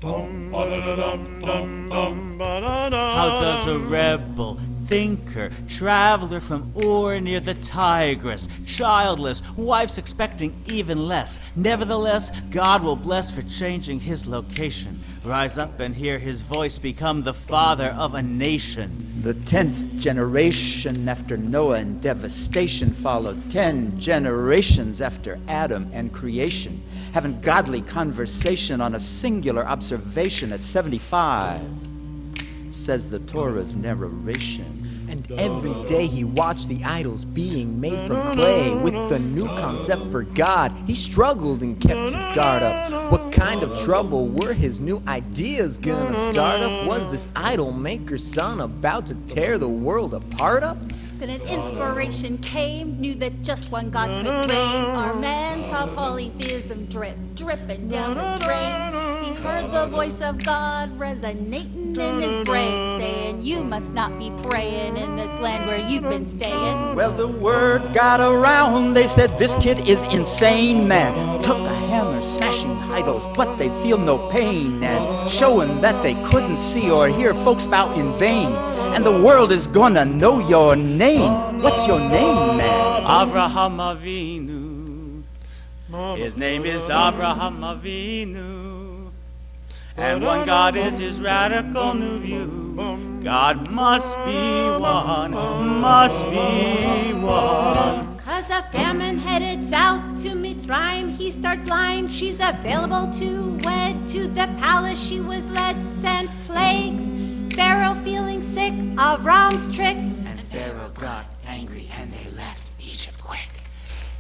How does a rebel, thinker, traveler from Ur near the Tigris, childless, wife's expecting even less, nevertheless, God will bless for changing his location, rise up and hear his voice, become the father of a nation. The 10th generation after Noah and devastation followed 10 generations after Adam and creation, having godly conversation on a singular observation at 75, says the Torah's narration. And every day he watched the idols being made from clay with the new concept for God. He struggled and kept his guard up. What kind of trouble were his new ideas gonna start up? Was this idol maker's son about to tear the world apart up? Then an inspiration came, knew that just one God could reign. Our man saw polytheism dripping down the drain. He heard the voice of God resonating in his brain, saying, you must not be praying in this land where you've been staying. Well, the word got around, they said this kid is insane, man. Took a hammer, smashing idols, but they feel no pain, and showing that they couldn't see or hear folks bow in vain. And the world is gonna know your name. What's your name, man? Avraham Avinu. His name is Avraham Avinu. And one God is his radical new view. God must be one, must be one. Cause a famine headed south to Mitzrayim, he starts lying. She's available to wed to the palace she was led. Sent plagues, Pharaoh feeling sick, Avraham's trick. And Pharaoh got angry and they left Egypt quick.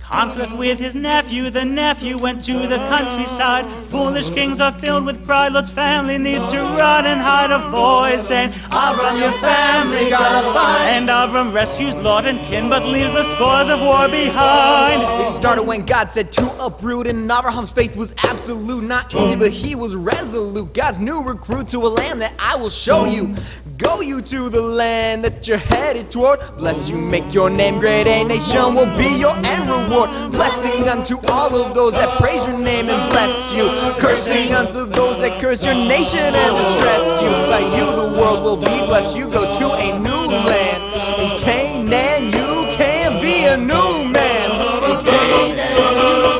Conflict with his nephew, the nephew went to the countryside. Foolish kings are filled with pride, Lot's family needs to run and hide. A voice saying, Avram, your family gotta fight. And Avram rescues Lot and kin, but leaves the spoils of war behind. It started when God said to uproot, and Avraham's faith was absolute. Not easy, but he was resolute. God's new recruit to a land that I will show you. Go you to the land that you're headed toward. Bless you, make your name great, a nation will be your end reward. Blessing unto all of those that praise your name and bless you. Cursing unto those that curse your nation and distress you. By you the world will be blessed. You go to a new land. In Canaan you can be a new man. In Canaan you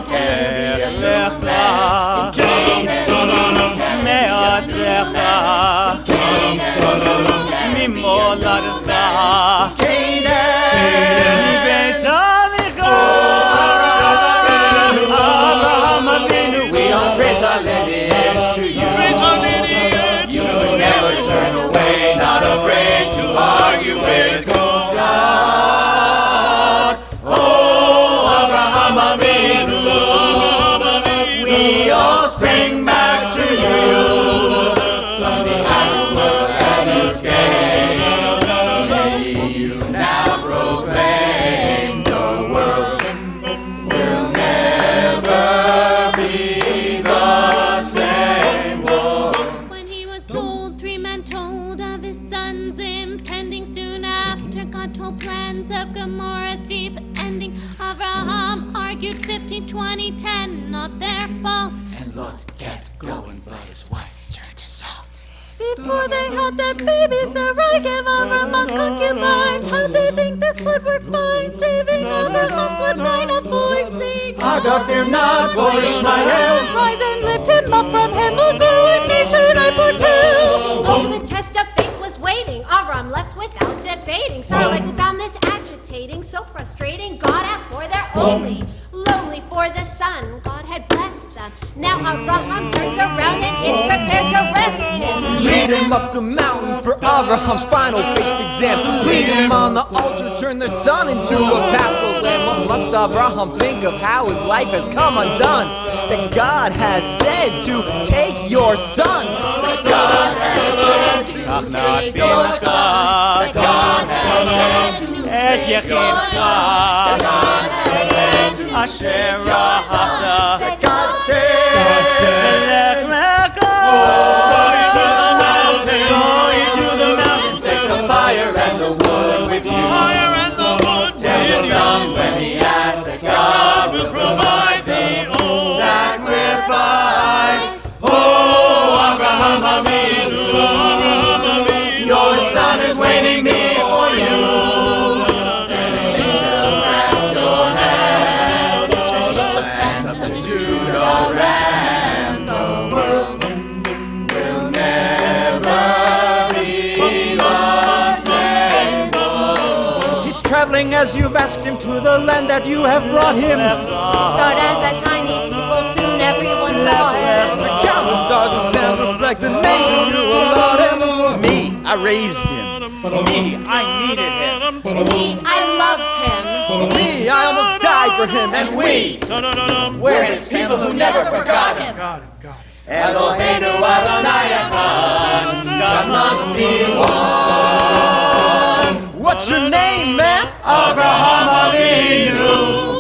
can be a new man. In Canaan you can be a new Praise our lineage to you. You will never turn away, not afraid to argue with God. Oh, Avraham Avinu, we all spring back to you from the idol world as you came. May you now proclaim the world will never be. When he was old, 3 men told of his sons impending. Soon after, God told plans of Gomorrah's deep ending. Avraham argued 15, 20, 10, not their fault. And Lot kept going, but his wife turned to salt. Before they had their baby, Sarai gave Avram a concubine. How'd they think this would work fine? Saving Avraham's bloodline, a voice saying, fear not, for Ishmael. Rise and lift him up, from him will grow a nation, I foretell. Ultimate test of faith was waiting. Avram left without debating. Sarah likely found this agitating, so frustrating. God asked for their only, lonely for the son. God had blessed them. Now Avraham turns around and is prepared to rest him. Lead him up the mountain for Avraham's final faith exam. Lead him on the altar, turn their son into a paschal lamb. What must Avraham think of how his life has come undone? That God has said to take your son. That God has said to take your son. That God has said to take your son. That God has said to take your son. That God said, Lech Lecha. Go ye to the mountain, take the fire and the wood with you. Tell your son when he asks that God will provide the sacrifice. Oh, Abraham. the Ram, the world will never be lost anymore. He's traveling as you've asked him to the land that you have brought him. Start as a tiny people, soon everyone saw him. The countless stars and sands reflect the nation you allowed him. Me, I raised him. Me, I needed him. Me, I loved him. Me, I almost died for him. And we, We're his people who never forgot him. Eloheinu Adonai Echad, God must be what's your name, man? Avraham Avinu.